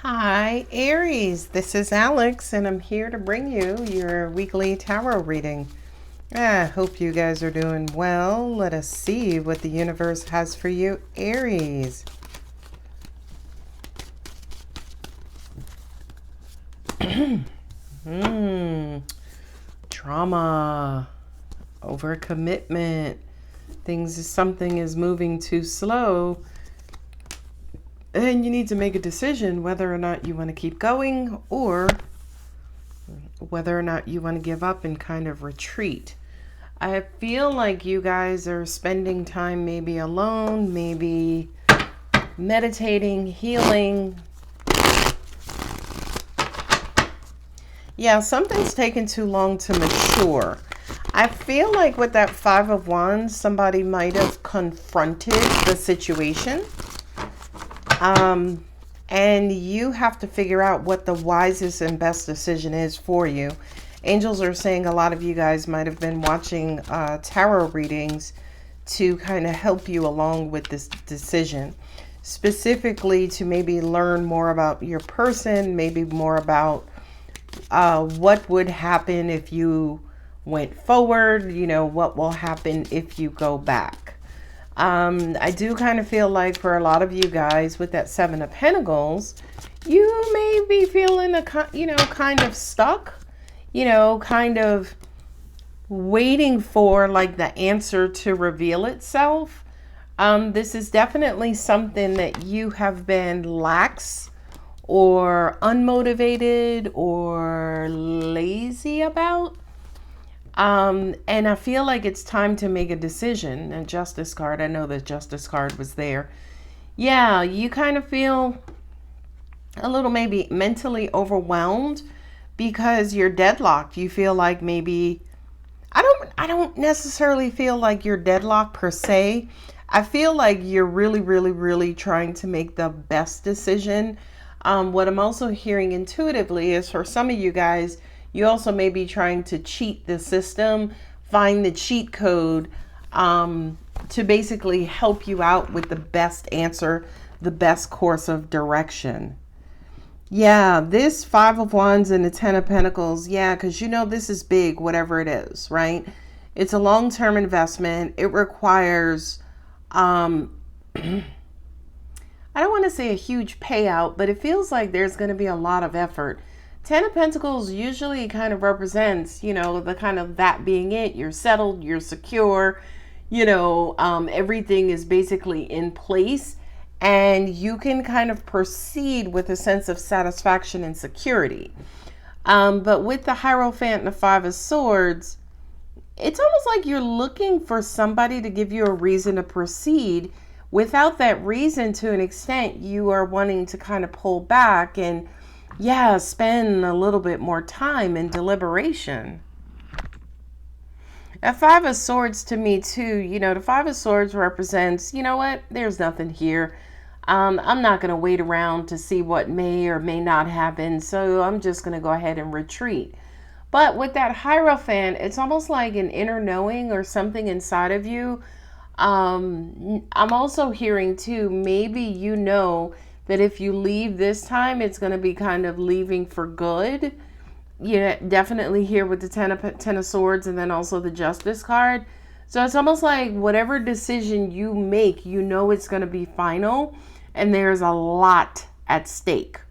Hi, Aries. This is Alex, and I'm here to bring you your weekly tarot reading. I hope you guys are doing well. Let us see what the universe has for you, Aries. Trauma, overcommitment, something is moving too slow. And you need to make a decision whether or not you want to keep going or whether or not you want to give up and kind of retreat. I feel like you guys are spending time maybe alone, maybe meditating, healing. Yeah, something's taken too long to mature. I feel like with that Five of Wands, somebody might have confronted the situation. And you have to figure out what the wisest and best decision is for you. Angels are saying a lot of you guys might have been watching tarot readings to kind of help you along with this decision. Specifically to maybe learn more about your person, maybe more about what would happen if you went forward, what will happen if you go back. I do kind of feel like for a lot of you guys with that Seven of Pentacles, you may be feeling kind of stuck, kind of waiting for like the answer to reveal itself. This is definitely something that you have been lax or unmotivated or lazy about. And I feel like it's time to make a decision. And Justice card, I know the Justice card was there. Yeah, you kind of feel a little maybe mentally overwhelmed because you're deadlocked. You feel like maybe, I don't necessarily feel like you're deadlocked per se. I feel like you're really, really, really trying to make the best decision. What I'm also hearing intuitively is for some of you guys, you also may be trying to cheat the system, find the cheat code to basically help you out with the best answer, the best course of direction. Yeah, this Five of Wands and the Ten of Pentacles, yeah, because this is big, whatever it is, right? It's a long-term investment. It requires, I don't want to say a huge payout, but it feels like there's going to be a lot of effort. Ten of Pentacles usually kind of represents, the kind of that being it. You're settled, you're secure, everything is basically in place and you can kind of proceed with a sense of satisfaction and security. But with the Hierophant and the Five of Swords, it's almost like you're looking for somebody to give you a reason to proceed. Without that reason, to an extent, you are wanting to kind of pull back and spend a little bit more time in deliberation. That Five of Swords to me too, the Five of Swords represents, there's nothing here. I'm not going to wait around to see what may or may not happen, so I'm just going to go ahead and retreat. But with that Hierophant, it's almost like an inner knowing or something inside of you. I'm also hearing too, maybe that if you leave this time, it's going to be kind of leaving for good. Definitely here with the Ten of Swords and then also the Justice card. So it's almost like whatever decision you make, it's going to be final and there's a lot at stake.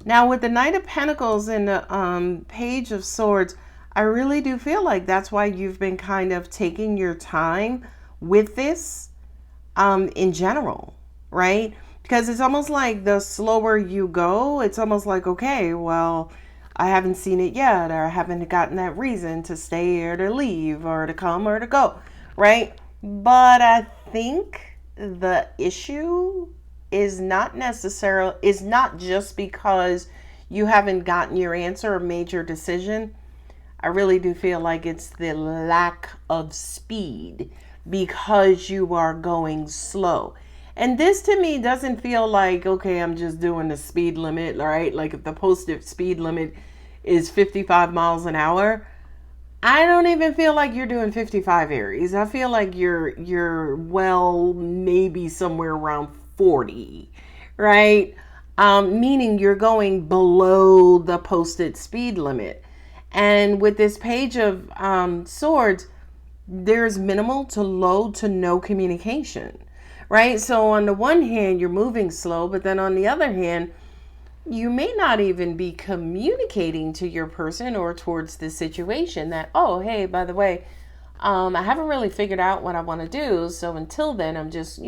Now with the Knight of Pentacles and the Page of Swords, I really do feel like that's why you've been kind of taking your time with this in general, right? Because it's almost like the slower you go, it's almost like, okay, well, I haven't seen it yet, or I haven't gotten that reason to stay or to leave or to come or to go, right? But I think the issue is not just because you haven't gotten your answer or made your decision. I really do feel like it's the lack of speed because you are going slow. And this to me doesn't feel like, okay, I'm just doing the speed limit, right? Like if the posted speed limit is 55 miles an hour, I don't even feel like you're doing 55, Aries. I feel like you're maybe somewhere around 40, right? meaning you're going below the posted speed limit. And with this page of swords, there's minimal to low to no communication, right? So on the one hand, you're moving slow, but then on the other hand, you may not even be communicating to your person or towards the situation that, oh, hey, by the way, I haven't really figured out what I want to do. So until then, I'm just,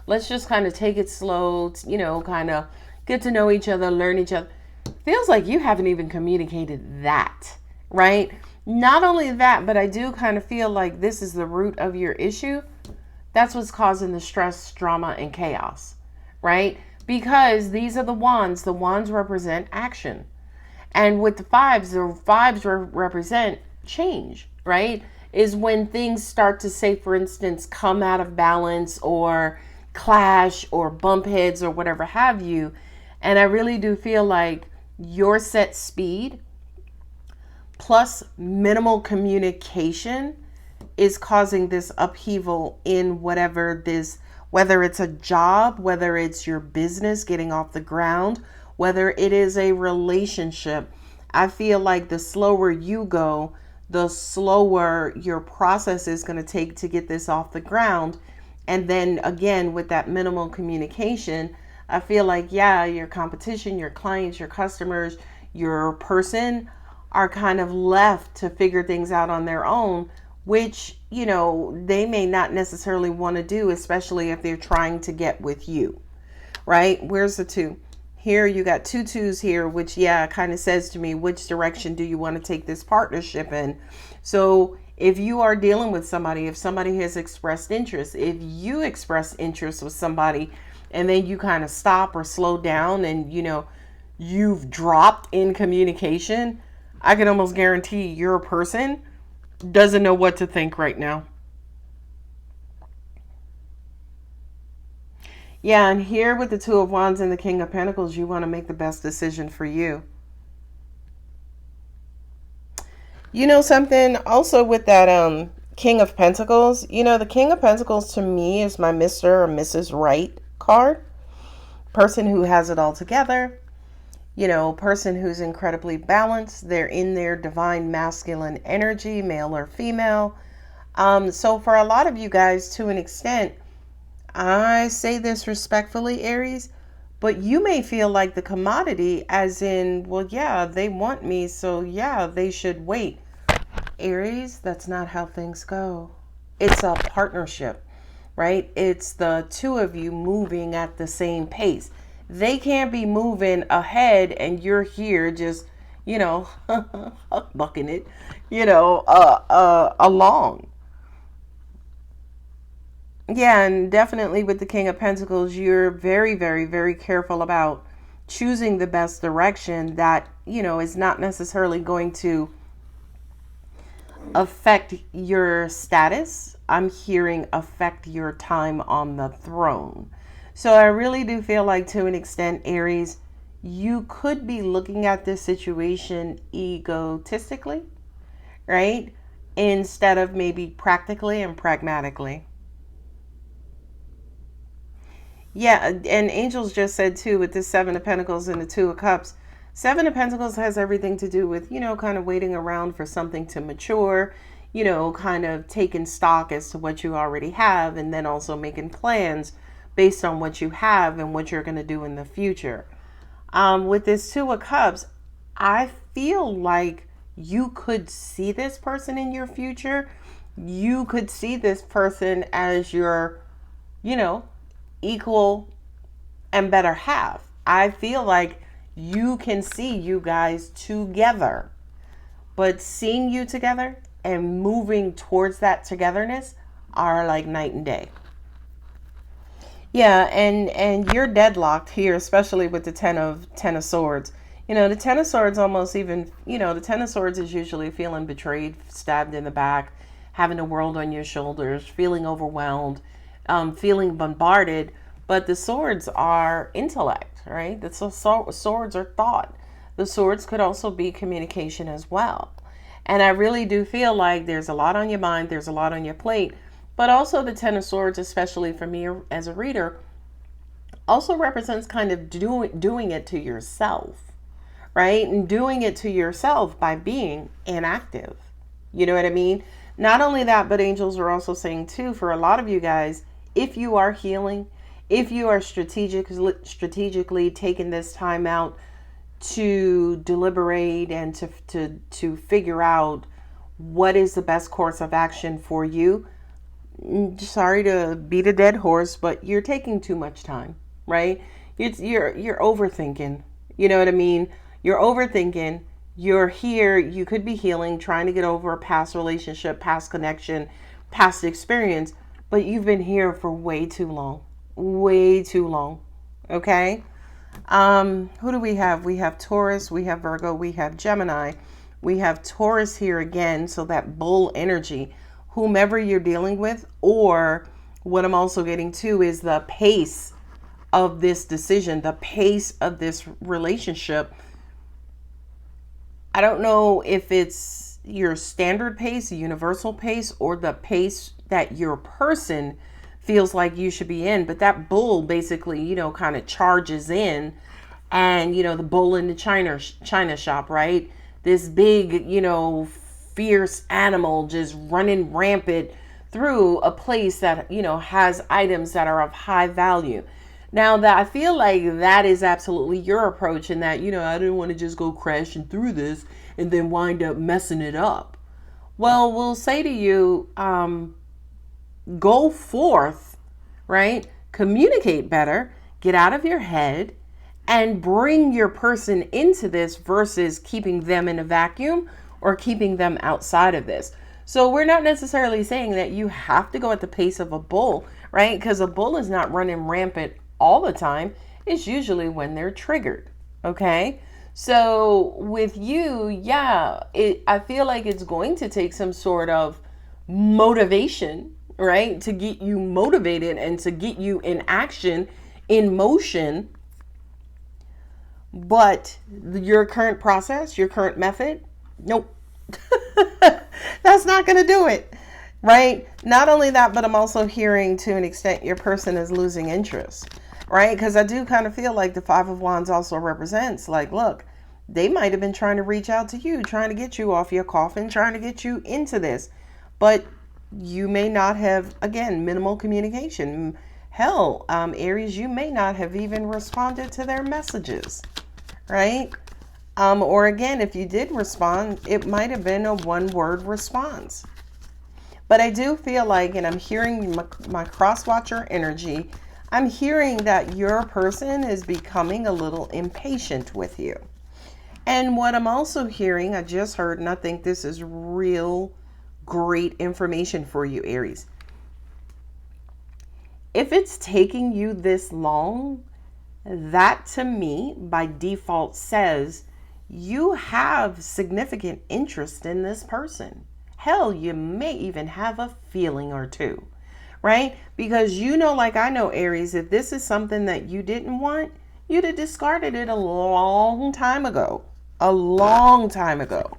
let's just kind of take it slow, kind of get to know each other, learn each other. Feels like you haven't even communicated that, right? Not only that, but I do kind of feel like this is the root of your issue. That's what's causing the stress, drama, and chaos, right? Because these are the wands. The wands represent action. And with the fives represent change, right? Is when things start to, say, for instance, come out of balance or clash or bump heads or whatever have you. And I really do feel like your set speed plus minimal communication is causing this upheaval in whatever this, whether it's a job, whether it's your business getting off the ground, whether it is a relationship. I feel like the slower you go, the slower your process is going to take to get this off the ground. And then again, with that minimal communication, I feel like, yeah, your competition, your clients, your customers, your person are kind of left to figure things out on their own, which, they may not necessarily want to do, especially if they're trying to get with you, right? Where's the two? Here you got two twos here, which, kind of says to me, which direction do you want to take this partnership in? So if you are dealing with somebody, if somebody has expressed interest, if you express interest with somebody and then you kind of stop or slow down and, you've dropped in communication, I can almost guarantee your person doesn't know what to think right now. Yeah, and here with the Two of Wands and the King of Pentacles, you want to make the best decision for you. You know something? Also with that King of Pentacles, the King of Pentacles to me is my Mr. or Mrs. Right card. Person who has it all together. Person who's incredibly balanced. They're in their divine masculine energy, male or female. So for a lot of you guys, to an extent, I say this respectfully, Aries, but you may feel like the commodity, as in, well, yeah, they want me, so yeah, they should wait. Aries, that's not how things go. It's a partnership, right? It's the two of you moving at the same pace. They can't be moving ahead and you're here just, bucking it, along. Yeah, and definitely with the King of Pentacles, you're very, very, very careful about choosing the best direction that, is not necessarily going to affect your status. I'm hearing affect your time on the throne. So I really do feel like, to an extent, Aries, you could be looking at this situation egotistically, right? Instead of maybe practically and pragmatically. Yeah, and angels just said too, with the Seven of Pentacles and the Two of Cups, Seven of Pentacles has everything to do with, kind of waiting around for something to mature, kind of taking stock as to what you already have, and then also making plans based on what you have and what you're going to do in the future. With this Two of Cups, I feel like you could see this person in your future. You could see this person as your, equal and better half. I feel like you can see you guys together, but seeing you together and moving towards that togetherness are like night and day. Yeah, and you're deadlocked here, especially with the Ten of Swords. The Ten of Swords almost even, the Ten of Swords is usually feeling betrayed, stabbed in the back, having the world on your shoulders, feeling overwhelmed, feeling bombarded. But the swords are intellect, right? The swords are thought. The swords could also be communication as well. And I really do feel like there's a lot on your mind, there's a lot on your plate. But also the Ten of Swords, especially for me as a reader, also represents kind of doing it to yourself, right? And doing it to yourself by being inactive. You know what I mean? Not only that, but angels are also saying too, for a lot of you guys, if you are healing, if you are strategically taking this time out to deliberate and to figure out what is the best course of action for you, sorry to beat a dead horse, but you're taking too much time, right? You're overthinking. You know what I mean? You're overthinking. You're here. You could be healing, trying to get over a past relationship, past connection, past experience, but you've been here for way too long. Way too long. Okay? Who do we have? We have Taurus, we have Virgo, we have Gemini. We have Taurus here again, so that bull energy, whomever you're dealing with, or what I'm also getting to is the pace of this decision, the pace of this relationship. I don't know if it's your standard pace, universal pace, or the pace that your person feels like you should be in. But that bull basically, kind of charges in, and, the bull in the China shop, right? This big, fierce animal just running rampant through a place that, has items that are of high value. Now, that I feel like that is absolutely your approach, in that, I didn't want to just go crashing through this and then wind up messing it up. Well, we'll say to you, go forth, right? Communicate better, get out of your head, and bring your person into this versus keeping them in a vacuum or keeping them outside of this. So we're not necessarily saying that you have to go at the pace of a bull, right? Because a bull is not running rampant all the time. It's usually when they're triggered, okay? So with you, I feel like it's going to take some sort of motivation, right? To get you motivated and to get you in action, in motion. But your current process, your current method, nope. That's not going to do it, right? Not only that, but I'm also hearing to an extent your person is losing interest, right? Because I do kind of feel like the Five of Wands also represents, like, look, they might have been trying to reach out to you, trying to get you off your coffin, trying to get you into this. But you may not have, again, minimal communication. Hell, Aries, you may not have even responded to their messages, right? Or again, if you did respond, it might have been a one-word response. But I do feel like, and I'm hearing my cross-watcher energy, I'm hearing that your person is becoming a little impatient with you. And what I'm also hearing, I just heard, and I think this is real great information for you, Aries. If it's taking you this long, that to me, by default, says you have significant interest in this person. Hell, you may even have a feeling or two, right? Because like I know, Aries, if this is something that you didn't want, you'd have discarded it a long time ago. A long time ago,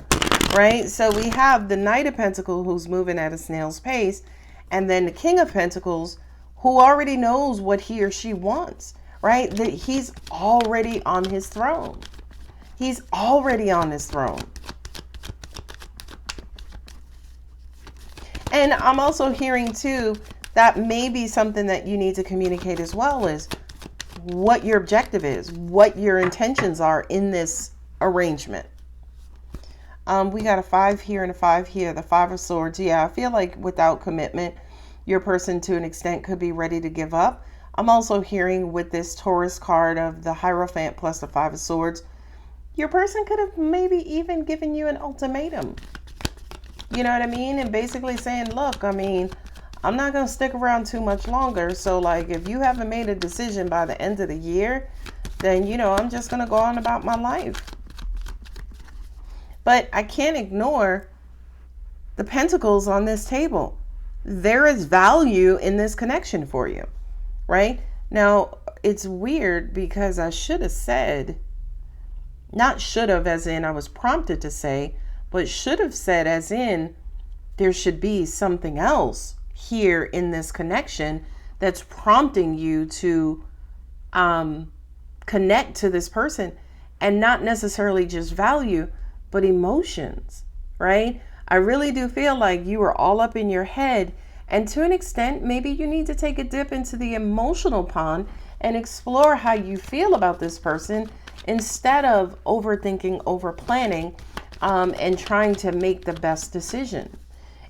right? So we have the Knight of Pentacles who's moving at a snail's pace, and then the King of Pentacles who already knows what he or she wants, right? That he's already on his throne. He's already on his throne. And I'm also hearing too, that may be something that you need to communicate as well, is what your objective is, what your intentions are in this arrangement. We got a 5 here and a 5 here, the 5 of Swords. Yeah, I feel like without commitment, your person to an extent could be ready to give up. I'm also hearing with this Taurus card of the Hierophant plus the 5 of Swords, your person could have maybe even given you an ultimatum. You know what I mean? And basically saying, look, I'm not going to stick around too much longer. So like, if you haven't made a decision by the end of the year, then, I'm just going to go on about my life. But I can't ignore the pentacles on this table. There is value in this connection for you, right? Now, it's weird because I should have said, not should have as in I was prompted to say, but should have said as in there should be something else here in this connection that's prompting you to connect to this person, and not necessarily just value, but emotions, right? I really do feel like you are all up in your head. And to an extent, maybe you need to take a dip into the emotional pond and explore how you feel about this person instead of overthinking, over planning, and trying to make the best decision.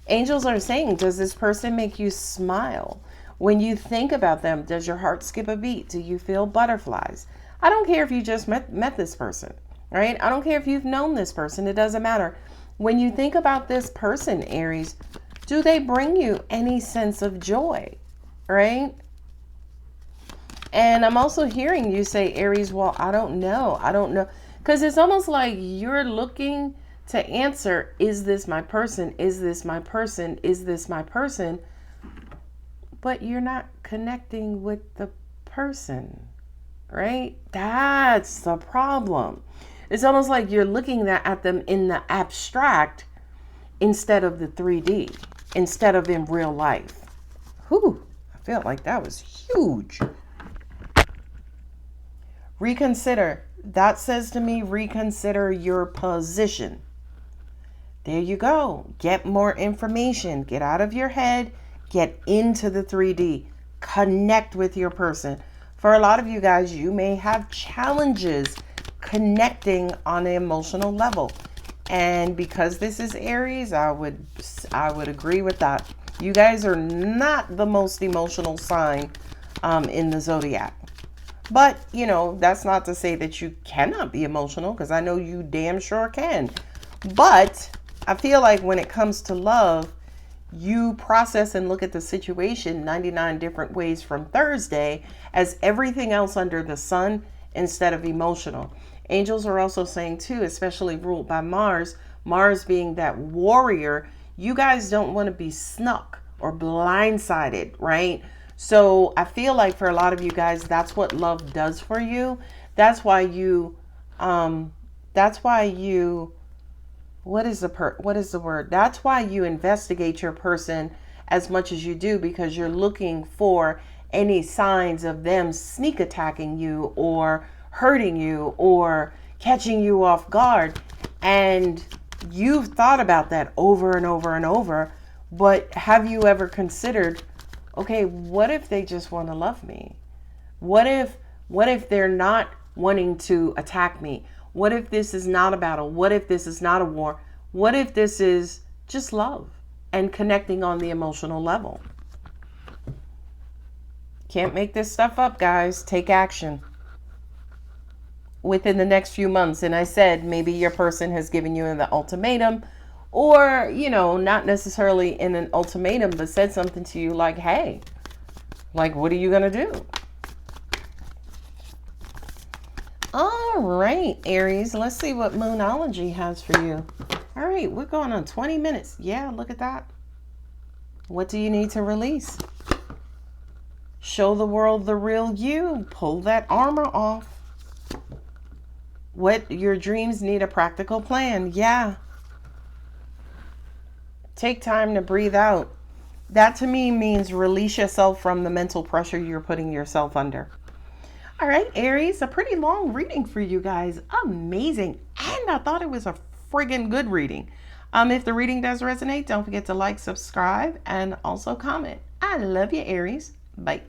Angels are saying, does this person make you smile? When you think about them, does your heart skip a beat? Do you feel butterflies? I don't care if you just met this person, right? I don't care if you've known this person. It doesn't matter. When you think about this person, Aries, do they bring you any sense of joy, right? And I'm also hearing you say, Aries, well, I don't know. I don't know. Because it's almost like you're looking to answer, is this my person? Is this my person? Is this my person? But you're not connecting with the person, right? That's the problem. It's almost like you're looking at them in the abstract instead of the 3D, instead of in real life. Whew, I felt like that was huge. Reconsider. That says to me, reconsider your position. There you go. Get more information. Get out of your head. Get into the 3D. Connect with your person. For a lot of you guys, you may have challenges connecting on an emotional level. And because this is Aries, I would agree with that. You guys are not the most emotional sign in the zodiac. But, that's not to say that you cannot be emotional, because I know you damn sure can. But I feel like when it comes to love, you process and look at the situation 99 different ways from Thursday as everything else under the sun instead of emotional. Angels are also saying too, especially ruled by Mars being that warrior, you guys don't want to be snuck or blindsided, right? So I feel like for a lot of you guys, that's what love does for you. That's why you, what is the word? That's why you investigate your person as much as you do, because you're looking for any signs of them sneak attacking you or hurting you or catching you off guard. And you've thought about that over and over and over. But have you ever considered, okay, what if they just want to love me? What if they're not wanting to attack me? What if this is not a battle? What if this is not a war? What if this is just love and connecting on the emotional level? Can't make this stuff up, guys. Take action within the next few months. And I said, maybe your person has given you the ultimatum, or, not necessarily in an ultimatum, but said something to you like, hey, like, what are you going to do? All right, Aries, let's see what Moonology has for you. All right, we're going on 20 minutes. Yeah, look at that. What do you need to release? Show the world the real you. Pull that armor off. What your dreams need a practical plan. Yeah. Take time to breathe out. That to me means release yourself from the mental pressure you're putting yourself under. All right, Aries, a pretty long reading for you guys. Amazing. And I thought it was a friggin' good reading. If the reading does resonate, don't forget to like, subscribe, and also comment. I love you, Aries. Bye.